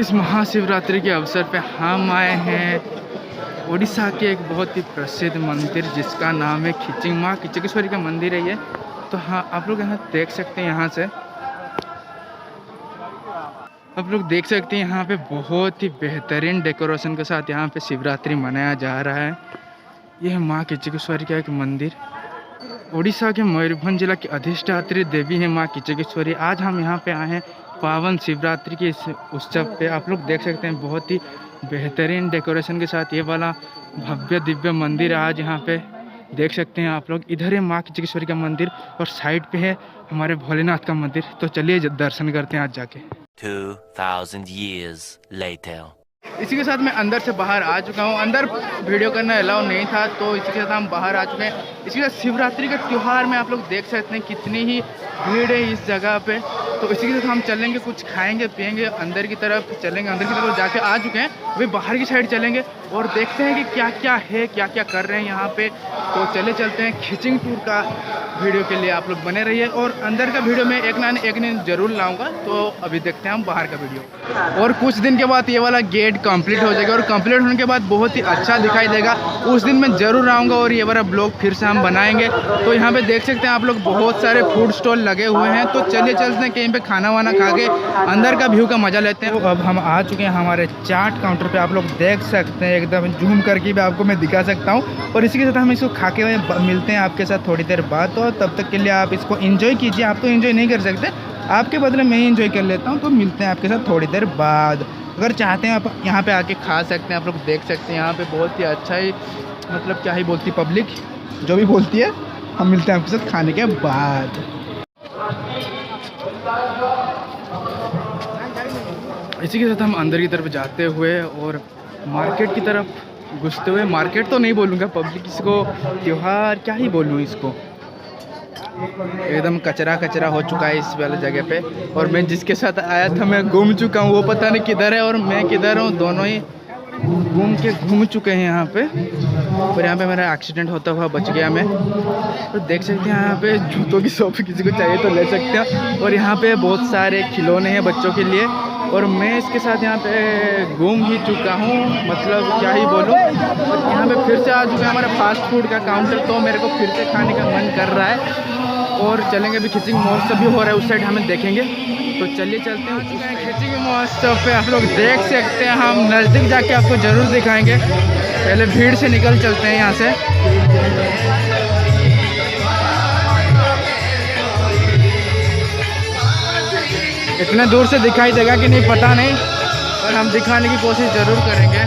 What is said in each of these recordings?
इस महाशिवरात्रि के अवसर पे हम आए हैं उड़ीसा के एक बहुत ही प्रसिद्ध मंदिर जिसका नाम है खिचिंग माँ खिचकेश्वरी का मंदिर है ये। तो हाँ, आप लोग यहाँ देख सकते हैं, यहाँ से आप लोग देख सकते हैं यहाँ पे बहुत ही बेहतरीन डेकोरेशन के साथ यहाँ पे शिवरात्रि मनाया जा रहा है। यह है माँ खिचकेश्वरी का एक मंदिर। उड़ीसा के मयूरभंज जिला की अधिष्ठात्री देवी है माँ खिचकेश्वरी। आज हम यहाँ पे आए हैं पावन शिवरात्रि के इस उत्सव पे। आप लोग देख सकते हैं बहुत ही बेहतरीन डेकोरेशन के साथ ये वाला भव्य दिव्य मंदिर है। आज यहाँ पे देख सकते हैं आप लोग, इधर है माँ खिचकेश्वरी का मंदिर और साइड पे है हमारे भोलेनाथ का मंदिर। तो चलिए दर्शन करते हैं आज जाके। 2000 years later. इसी के साथ मैं अंदर से बाहर आ चुका हूँ। अंदर वीडियो करना अलाउ नहीं था, तो इसी के साथ हम बाहर आ चुके हैं। इसी के साथ शिवरात्रि का त्यौहार में आप लोग देख सकते हैं कितनी ही भीड़ है इस जगह पे। तो इसी के साथ हम चलेंगे, कुछ खाएंगे पिएंगे, अंदर की तरफ चलेंगे। अंदर की तरफ जाके आ चुके हैं, वे बाहर की साइड चलेंगे और देखते हैं कि क्या क्या है, क्या क्या कर रहे हैं यहाँ पे। तो चलते हैं। खिचिंग टूर का वीडियो के लिए आप लोग बने रहिए और अंदर का वीडियो में एक ना एक दिन जरूर लाऊंगा। तो अभी देखते हैं हम बाहर का वीडियो। और कुछ दिन के बाद ये वाला गेट कंप्लीट हो जाएगा और कंप्लीट होने के बाद बहुत ही अच्छा दिखाई देगा। उस दिन मैं जरूर आऊँगा और ये वाला ब्लॉग फिर से हम बनाएंगे। तो यहाँ पे देख सकते हैं आप लोग बहुत सारे फूड स्टॉल लगे हुए हैं। तो चलिए चलते हैं कहीं पे खाना वाना खा के अंदर का व्यू का मजा लेते हैं। तो अब हम आ चुके हैं हमारे चाट काउंटर पे। आप लोग देख सकते हैं, एकदम जूम करके भी आपको मैं दिखा सकता हूँ। और इसी के साथ हम इसको खा के मिलते हैं आपके साथ थोड़ी देर बाद। तो तब तक के लिए आप इसको एंजॉय कीजिए। आप तो एंजॉय नहीं कर सकते, आपके बदले मैं ही एंजॉय कर लेता हूँ। तो मिलते हैं आपके साथ थोड़ी देर बाद। अगर चाहते हैं आप यहाँ पे आके खा सकते हैं। आप लोग देख सकते हैं यहाँ पे बहुत ही अच्छा ही, मतलब क्या ही बोलती पब्लिक जो भी बोलती है। हम मिलते हैं आपके साथ खाने के बाद। इसी के साथ हम अंदर की तरफ जाते हुए और मार्केट की तरफ घुसते हुए, मार्केट तो नहीं बोलूँगा, पब्लिक इसको त्योहार क्या ही बोलूँ इसको, एकदम कचरा कचरा हो चुका है इस वाले जगह पे। और मैं जिसके साथ आया था मैं घूम चुका हूँ, वो पता नहीं किधर है और मैं किधर हूँ, दोनों ही घूम चुके हैं यहाँ पे। और यहाँ पे मेरा एक्सीडेंट होता हुआ बच गया मैं। तो देख सकते हैं यहाँ पे जूतों की शॉप, किसी को चाहिए तो ले सकते हैं। और यहाँ पे बहुत सारे खिलौने हैं बच्चों के लिए और मैं इसके साथ यहाँ पे घूम ही चुका हूँ, मतलब क्या ही बोलूँ। और यहाँ पे फिर से आ चुका है हमारा फास्ट फूड का काउंटर। तो मेरे को फिर से खाने का मन कर रहा है और चलेंगे। अभी खिचिंग महोत्सव भी हो रहा है उस साइड, हमें देखेंगे। तो चलिए चलते हैं खिचिंग महोत्सव पे। आप लोग देख सकते हैं, हम नज़दीक जाके आपको ज़रूर दिखाएंगे। पहले भीड़ से निकल चलते हैं यहाँ से। इतने दूर से दिखाई देगा कि नहीं पता नहीं, पर हम दिखाने की कोशिश ज़रूर करेंगे।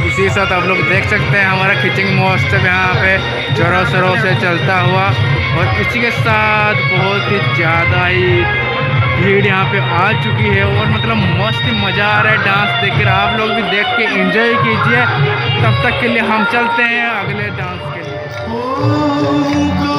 इसी के साथ आप लोग देख सकते हैं हमारा खिचिंग महोत्सव यहाँ पे जोरों शोरों से चलता हुआ। और इसी के साथ बहुत ही ज़्यादा ही भीड़ यहाँ पे आ चुकी है और मतलब मस्त मज़ा आ रहा है डांस देख कर। आप लोग भी देख के एंजॉय कीजिए। तब तक के लिए हम चलते हैं अगले डांस के लिए।